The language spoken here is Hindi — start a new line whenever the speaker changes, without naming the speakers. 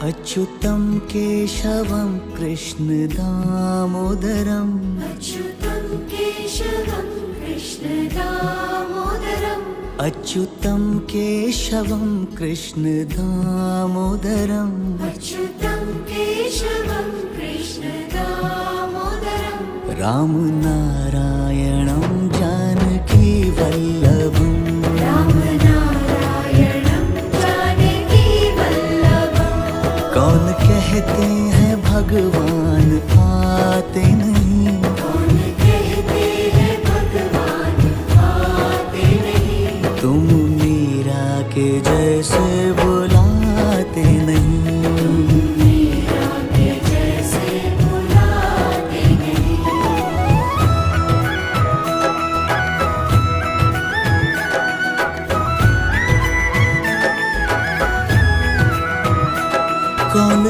अच्युतं केशवं कृष्णदामोदरम्
अच्युतं केशवं कृष्णदामोदरम्
अच्युतं केशवं कृष्णदामोदरम्
अच्युतं केशवं कृष्णदामोदरम्
रामनारायणं जानकीवल्लभम्
रामनारायणं जानकीवल्लभम्
कौन कहते हैं भगवान आते नहीं,
कौन कहते हैं भगवान आते नहीं।
तुम मीरा के जैसे बुलाते नहीं।
मीरा के जैसे बुलाते नहीं।
कौन